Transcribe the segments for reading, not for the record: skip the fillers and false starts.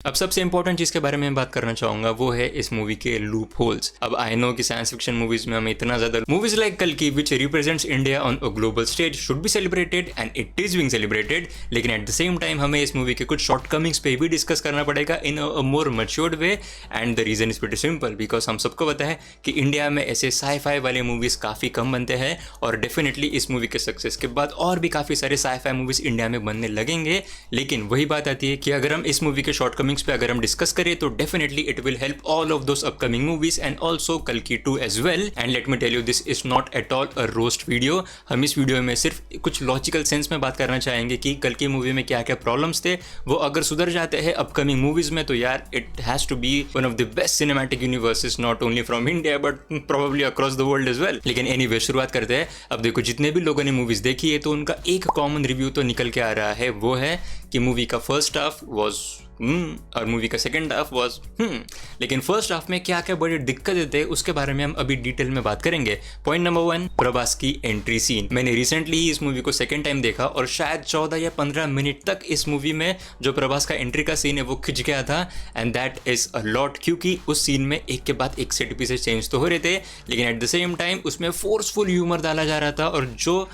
अब सबसे इंपॉर्टेंट चीज़ के बारे में बात करना चाहूंगा वो है इस मूवी के लूप होल्स। अब आई नो कि साइंस फिक्शन मूवीज में हमें इतना ज़्यादा मूवीज लाइक कल की विच represents India on a global stage should be celebrated and it is being celebrated, लेकिन एट द सेम टाइम हमें इस मूवी के कुछ शॉर्टकमिंग्स पे भी डिस्कस करना पड़ेगा in a more matured way. And the reason is pretty simple, because हम सबको पता है कि इंडिया में ऐसे साई-फाई वाले मूवीज काफ़ी कम बनते हैं और डेफिनेटली इस मूवी के सक्सेस के बाद और भी काफ़ी सारे साई-फाई मूवीज इंडिया में बनने लगेंगे। लेकिन वही बात आती है कि अगर हम इस मूवी के शॉर्टकमिंग्स पे अगर हम डिस्कस करें तो definitely it will help all of those upcoming movies and also कल्कि 2 as well. And let me tell you, this is not at all a roast video. हम इस वीडियो में सिर्फ कुछ लॉजिकल सेंस में बात करना चाहेंगे कि कल्कि मूवी में क्या क्या प्रॉब्लम्स थे, वो अगर सुधर जाते हैं अपकमिंग मूवीज में तो यार it has to be one of the best cinematic universes not only from India but probably across the world as well. लेकिन एनीवे शुरुआत करते हैं। अब देखो, जितने भी लोगों ने मूवीज देखी है तो उनका एक कॉमन रिव्यू तो निकल के आ रहा है, वो है कि मूवी का फर्स्ट हाफ वॉज और मूवी का सेकेंड हाफ वॉज लेकिन फर्स्ट हाफ में क्या क्या बड़ी दिक्कतें थे उसके बारे में हम अभी डिटेल में बात करेंगे। पॉइंट नंबर 1, प्रभास की एंट्री सीन। मैंने रिसेंटली ही इस मूवी को सेकेंड टाइम देखा और शायद 14 या 15 मिनट तक इस मूवी में जो प्रभास का एंट्री का सीन है वो खिंच गया था and that is a lot, क्योंकि उस सीन में एक के बाद एक सेट पीसेस चेंज तो हो रहे थे लेकिन एट द सेम टाइम उसमें फोर्सफुल ह्यूमर डाला जा रहा था और जो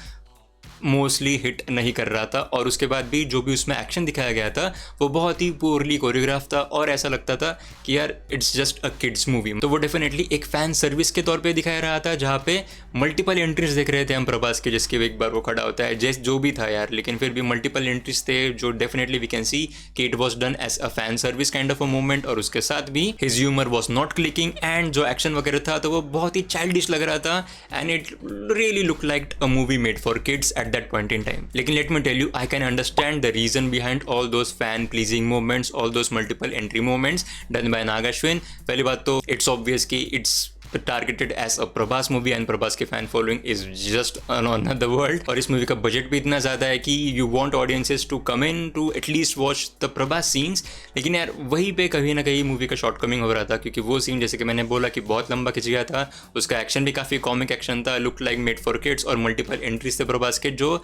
मोस्टली हिट नहीं कर रहा था। और उसके बाद भी जो भी उसमें एक्शन दिखाया गया था वो बहुत ही पोरली कोरियोग्राफ था और ऐसा लगता था कि यार it's just a kids movie. तो वो डेफिनेटली एक फैन सर्विस के तौर पे दिखाया रहा था जहाँ पे मल्टीपल एंट्रीज देख रहे थे हम प्रभास के, जिसके एक बार वो खड़ा होता है जैसे जो भी था यार, लेकिन फिर भी मल्टीपल एंट्रीज थे जो डेफिनेटली वी कैन सी कि it was done as a fan service kind of a movement. और उसके साथ भी his humour was not clicking and जो एक्शन वगैरह था तो वो बहुत ही चाइल्डिश लग रहा था and it really look like a movie made for kids at that point in time. लेकिन let me tell you, I can understand the reason behind all those fan pleasing moments, all those multiple entry moments done by Nag Ashwin. पहली बात तो it's obvious कि it's targeted as a Prabhas movie and Prabhas की fan following is just on another world. और इस movie का budget भी इतना ज़्यादा है कि you want audiences to come in to at least watch the Prabhas scenes. लेकिन यार वहीं पे कहीं ना कहीं मूवी का शॉर्टकमिंग हो रहा था, क्योंकि वो सीन जैसे कि मैंने बोला कि बहुत लंबा खिंच गया था, उसका एक्शन भी काफ़ी कॉमिक एक्शन था, look like made for kids और मल्टीपल एंट्रीज थे प्रभास के जो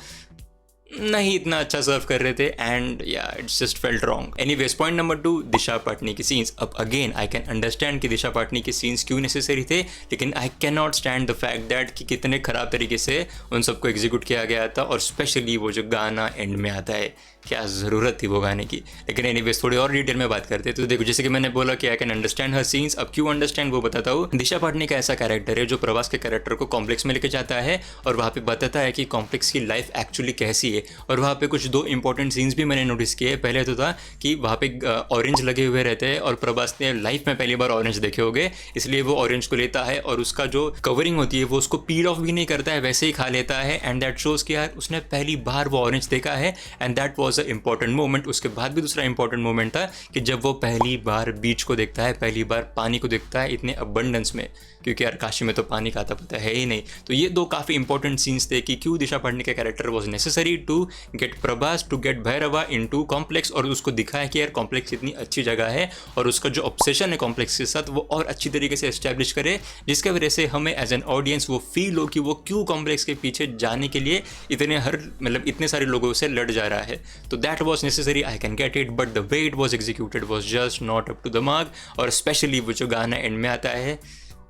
नहीं इतना अच्छा सर्व कर रहे थे एंड या it's just felt wrong. Anyways, point number 2, दिशा पाटनी की सीन्स। अब अगेन आई कैन अंडरस्टैंड कि दिशा पाटनी के सीन्स क्यों नेसेसरी थे, लेकिन I can not stand the fact that कि कितने ख़राब तरीके से उन सबको एग्जीक्यूट किया गया था और स्पेशली वो जो गाना एंड में आता है, क्या ज़रूरत थी वो गाने की। लेकिन एनीवेज थोड़ी और डिटेल में बात करते हैं। तो देखो, जैसे कि मैंने बोला कि आई कैन अंडरस्टैंड हर सीन्स, अब क्यों अंडरस्टैंड वो बताता हूँ। दिशा पाटनी का ऐसा कैरेक्टर है जो प्रभास के कैरेक्टर को कॉम्प्लेक्स में लेके जाता है और वहाँ पे बताता है कि कॉम्प्लेक्स की लाइफ एक्चुअली कैसी है। और वहाँ पे कुछ 2 इंपॉर्टेंट सीन्स भी मैंने नोटिस किए। पहले तो था कि वहाँ पे ऑरेंज लगे हुए रहते हैं और प्रभास ने लाइफ में पहली बार ऑरेंज देखे होंगे, इसलिए वो ऑरेंज को लेता है और उसका जो कवरिंग होती है वो उसको पील ऑफ भी नहीं करता है, वैसे ही खा लेता है एंड दैट शोज कि यार उसने पहली बार वो ऑरेंज देखा है and that was a important moment. उसके बाद भी दूसरा इंपॉर्टेंट मोमेंट था कि जब वो पहली बार बीच को देखता है, पहली बार पानी को देखता है इतने अबंडेंस में, क्योंकि यार काशी में तो पानी का आता पता है ही नहीं। तो ये 2 काफ़ी इंपॉर्टेंट सीन्स थे कि क्यों दिशा पाटनी का character was necessary to get Prabhas to get Bhairava into complex और उसको दिखाया कि यार कॉम्प्लेक्स इतनी अच्छी जगह है और उसका जो ऑब्सेशन है कॉम्प्लेक्स के साथ वो और अच्छी तरीके से एस्टैब्लिश करे, जिसके वजह से हमें एज एन ऑडियंस वो फील हो कि वो क्यों कॉम्प्लेक्स के पीछे जाने के लिए इतने सारे लोगों से लड़ जा रहा है। तो that was necessary, I can get it, but the way it was executed was just not up to the mark. और स्पेशली वो जो गाना एंड में आता है,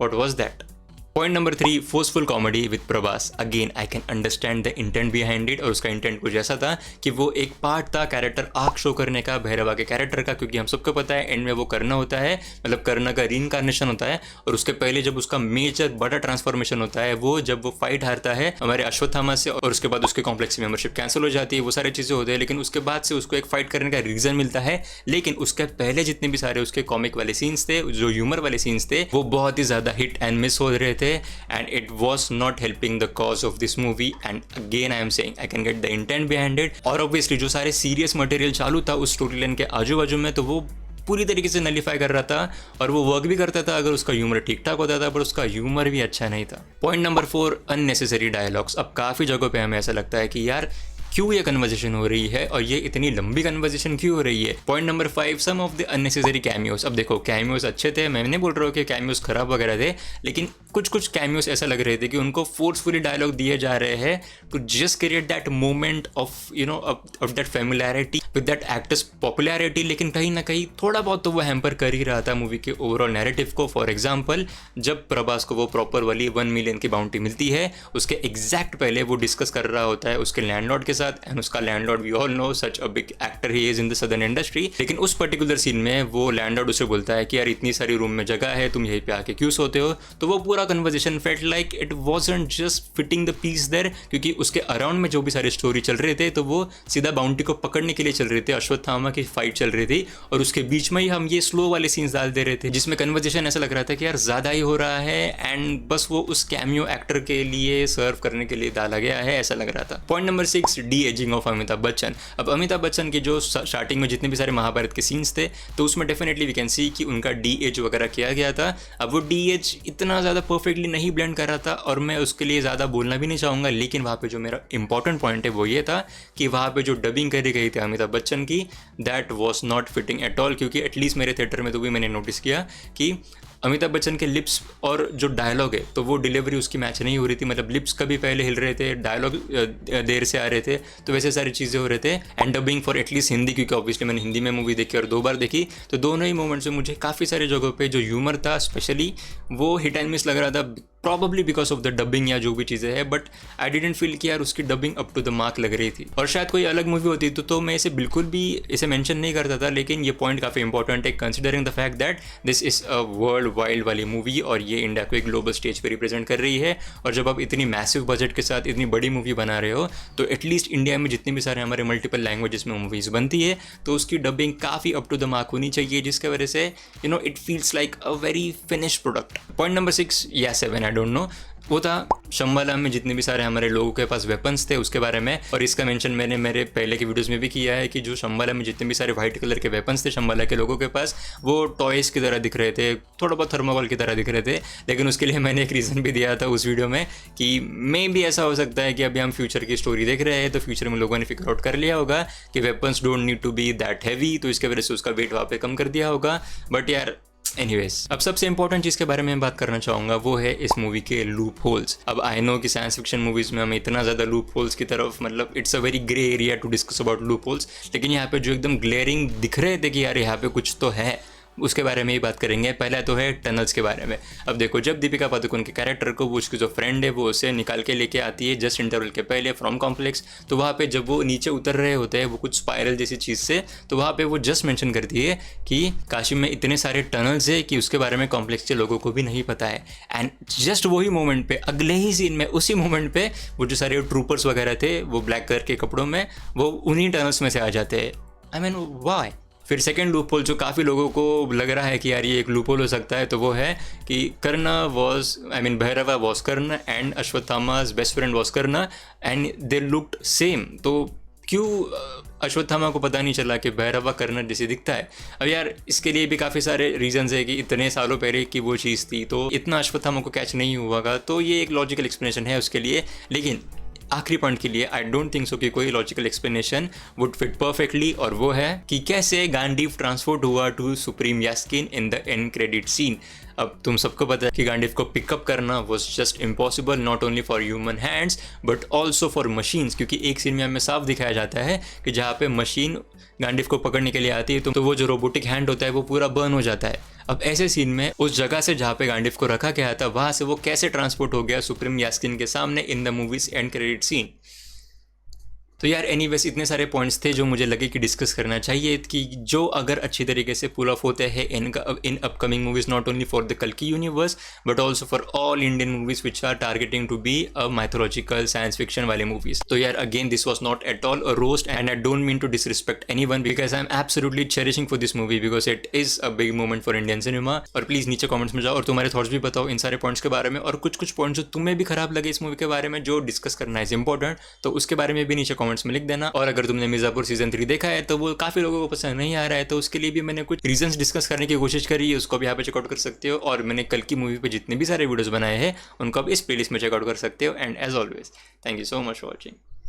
what was that? Point number 3, forceful comedy with Prabhas. Again I can understand the intent behind it और उसका intent कुछ ऐसा था कि वो एक पार्ट था कैरेक्टर आर्क शो करने का भैरवा के कैरेक्टर का, क्योंकि हम सबको पता है एंड में वो करना होता है, मतलब करना का रीइंकार्नेशन होता है। और उसके पहले जब उसका मेजर बड़ा ट्रांसफॉर्मेशन होता है वो जब वो फाइट हारता है हमारे अश्वत्थामा से और उसके बाद उसके कॉम्प्लेक्स की मेंबरशिप कैंसिल हो जाती है, वो सारी चीज़ें होती है। लेकिन उसके बाद से उसको एक फाइट करने का रीज़न मिलता है, लेकिन उसके पहले जितने भी सारे उसके कॉमिक वाले सीन्स थे, जो ह्यूमर वाले सीन्स थे, वो बहुत ही ज़्यादा हिट एंड मिस हो रहे थे and it was not helping the cause of this movie. And again I am saying I can get the intent behind it और obviously जो सारे serious material चालू था उस स्टोरी लाइन के आजू बाजू में तो वो पूरी तरीके से नलीफाई कर रहा था और वो वर्क भी करता था अगर उसका ह्यूमर ठीक ठाक होता था, पर उसका ह्यूमर भी अच्छा नहीं था। Point number 4, unnecessary dialogues. अब काफ़ी जगहों पे हमें ऐसा लगता है कि यार क्यों ये कन्वर्सेशन हो रही है और ये इतनी लंबी कन्वर्सेशन क्यों हो रही है। Point number 5, some of the unnecessary cameos. अब देखो कैमियोस अच्छे थे, मैं नहीं बोल रहा हूँ कि कैमियोस खराब वगैरह थे, लेकिन कुछ कैमियोस ऐसा लग रहे थे कि उनको फोर्सफुली डायलॉग दिए जा रहे हैं to just create that moment of of that familiarity with that actors popularity, लेकिन कहीं ना कहीं थोड़ा बहुत तो वो हैम्पर कर ही रहा था मूवी के ओवरऑल नैरेटिव को। फॉर एग्जाम्पल, जब प्रभास को वो प्रॉपर वाली 1 मिलियन की बाउंटी मिलती है, उसके एग्जैक्ट पहले वो डिस्कस कर रहा होता है उसके लैंडलॉर्ड के साथ, एंड उसका landlord we all know such a big actor he is in the southern industry. लेकिन उस पर्टिकुलर सीन में वो लैंडलॉर्ड उसे बोलता है कि यार इतनी सारी रूम में जगह है, तुम यहीं पे आके क्यों सोते हो। तो वो पूरा conversation felt like it wasn't just fitting the piece there, क्योंकि उसके अराउंड में जो भी सारे स्टोरी चल रहे थे तो वो सीधा बाउंटी को पकड़ने के लिए चल रहे थे, अश्वत्थामा की फाइट चल रही थी, और उसके बीच में ही हम ये स्लो वाले सीन्स डाल दे रहे थे जिसमें कन्वर्सेशन ऐसा लग रहा था कि यार ज़्यादा ही हो रहा है एंड बस वो उस कैमियो एक्टर के लिए सर्व करने के लिए डाला गया है, ऐसा लग रहा था। Point number 6, D ageing of Amitabh Bachchan. अब अमिताभ बच्चन के जो स्टार्टिंग में जितने भी सारे महाभारत के सीन्स थे तो उसमें डेफिनेटली वी कैन सी कि उनका डी एज वगैरह किया गया था। अब वो डी एज इतना ज़्यादा परफेक्टली नहीं ब्लेंड कर रहा था और मैं उसके लिए ज़्यादा बोलना भी नहीं चाहूँगा, लेकिन वहाँ पे जो मेरा इंपॉर्टेंट पॉइंट है वो ये था कि वहाँ पे जो डबिंग करी गई थी अमिताभ बच्चन की, that was not fitting at all, क्योंकि एटलीस्ट मेरे थिएटर में तो भी मैंने नोटिस किया कि अमिताभ बच्चन के लिप्स और जो डायलॉग है तो वो डिलीवरी उसकी मैच नहीं हो रही थी। मतलब लिप्स कभी पहले हिल रहे थे, डायलॉग देर से आ रहे थे, तो वैसे सारी चीज़ें हो रहे थे। And dubbing for at least Hindi, क्योंकि ऑब्वियसली मैंने हिंदी में मूवी देखी और 2 बार देखी, तो दोनों ही मोमेंट्स में मुझे काफ़ी सारे जगहों पे जो ह्यूमर था स्पेशली वो हिट एंड मिस लग रहा था, probably because of the dubbing या जो भी चीज़ें हैं, बट आई डिडंट फील कि यार उसकी dubbing up to the mark लग रही थी। और शायद कोई अलग मूवी होती तो मैं इसे बिल्कुल भी इसे मेंशन नहीं करता था, लेकिन ये पॉइंट काफ़ी इंपॉर्टेंट है considering the fact that this is a world wide वाली मूवी और ये इंडिया को एक ग्लोबल स्टेज पे रिप्रेजेंट कर रही है। और जब आप इतनी मैसिव बजट के साथ इतनी बड़ी मूवी बना रहे हो तो एटलीस्ट इंडिया में जितने भी सारे हमारे मल्टीपल लैंग्वेजेस में मूवीज़ बनती है तो उसकी डबिंग काफ़ी अप टू द मार्क होनी चाहिए, जिसके वजह से it feels like a very finish product. Point number 6 या 7 आई डोंट नो, वो था शंबाला में जितने भी सारे हमारे लोगों के पास वेपन्स थे उसके बारे में। और इसका मेंशन मैंने मेरे पहले के वीडियोस में भी किया है कि जो शंबाला में जितने भी सारे वाइट कलर के वेपन्स थे शंबाला के लोगों के पास, वो टॉयज़ की तरह दिख रहे थे, थोड़ा बहुत थर्मोकोल की तरह दिख रहे थे। लेकिन उसके लिए मैंने एक रीज़न भी दिया था उस वीडियो में कि मे भी ऐसा हो सकता है कि अभी हम फ्यूचर की स्टोरी देख रहे हैं तो फ्यूचर में लोगों ने फिगर आउट कर लिया होगा कि weapons don't need to be that heavy, तो इसके वजह से उसका वेट वहाँ पे कम कर दिया होगा। बट यार एनीवेज, अब सबसे इंपॉर्टेंट चीज़ के बारे में बात करना चाहूँगा वो है इस मूवी के लूप होल्स। अब आई नो कि साइंस फिक्शन मूवीज़ में हमें इतना ज़्यादा लूप होल्स की तरफ, मतलब it's a very grey area to discuss about loopholes, लेकिन यहाँ पे जो एकदम ग्लेयरिंग दिख रहे थे कि यार यहाँ पे कुछ तो है, उसके बारे में ही बात करेंगे। पहला तो है टनल्स के बारे में। अब देखो, जब दीपिका पादुकोण के कैरेक्टर को वो उसकी जो फ्रेंड है वो उसे निकाल के लेके आती है जस्ट इंटरवल के पहले फ्रॉम कॉम्प्लेक्स, तो वहाँ पे जब वो नीचे उतर रहे होते हैं वो कुछ स्पायरल जैसी चीज़ से, तो वहाँ पे वो जस्ट मेंशन करती है कि काशी में इतने सारे टनल्स है कि उसके बारे में कॉम्प्लेक्स के लोगों को भी नहीं पता है। एंड जस्ट वही मोमेंट पे, अगले ही सीन में, उसी मोमेंट पे वो जो सारे ट्रूपर्स वगैरह थे वो ब्लैक कलर के कपड़ों में वो उन्हीं टनल्स में से आ जाते हैं। I mean why? फिर सेकेंड लूप होल जो काफ़ी लोगों को लग रहा है कि यार ये एक लूप होल हो सकता है, तो वो है कि भैरवा वॉज कर्ण एंड अश्वत्थामा's best friend was Karna and they looked same. तो क्यों अश्वत्थामा को पता नहीं चला कि भैरवा कर्ण जैसे दिखता है? अब यार इसके लिए भी काफ़ी सारे रीजंस है कि इतने सालों पहले की वो चीज़ थी तो इतना अश्वत्थामा को कैच नहीं हुआ, तो ये एक लॉजिकल एक्सप्लेनेशन है उसके लिए। लेकिन आखिरी पॉइंट के लिए आई डोंट थिंक सो कि कोई logical explanation would fit perfectly, और वो है कि कैसे गांडीव ट्रांसपोर्ट हुआ to supreme Yaskin in the end credit scene. अब तुम सबको पता है कि गांडीव को पिकअप करना was just impossible, not only for human hands but also for machines, क्योंकि एक सीन में हमें साफ दिखाया जाता है कि जहाँ पे मशीन गांडीव को पकड़ने के लिए आती है तो वो जो रोबोटिक हैंड होता है वो पूरा बर्न हो जाता है। अब ऐसे सीन में उस जगह से जहाँ पे गांडीव को रखा गया था वहाँ से वो कैसे ट्रांसपोर्ट हो गया सुप्रीम यास्किन के सामने in the movies and credit scene. तो यार एनीवेज इतने सारे पॉइंट्स थे जो मुझे लगे कि डिस्कस करना चाहिए, कि जो अगर अच्छी तरीके से पुल ऑफ होते हैं in upcoming movies, not only for the कल्कि universe but also for all Indian movies which are targeting to be a mythological science fiction वाले मूवीज। तो यार again this was not at all a roast and I don't mean to disrespect anyone because I am absolutely cherishing for this movie because it is a big moment for Indian cinema. और please नीचे कॉमेंट्स में जाओ और तुम्हारे thoughts भी बताओ इन सारे पॉइंट्स के बारे में, और कुछ पॉइंट्स जो तुम्हें भी खराब लगे इस मूवी के बारे में जो डिस्कस करना इज इंपॉर्टेंट, तो उसके बारे में भी नीचे कॉमेंट्स में लिख देना। और अगर तुमने मिर्जापुर सीजन 3 देखा है तो वो काफ़ी लोगों को पसंद नहीं आ रहा है, तो उसके लिए भी मैंने कुछ रीजंस डिस्कस करने की कोशिश करी है, उसको भी यहाँ पे चेकआउट कर सकते हो। और मैंने कल की मूवी पे जितने भी सारे वीडियोस बनाए हैं उनको आप इस प्लेलिस्ट में चेकआउट कर सकते हो। And as always thank you so much for watching.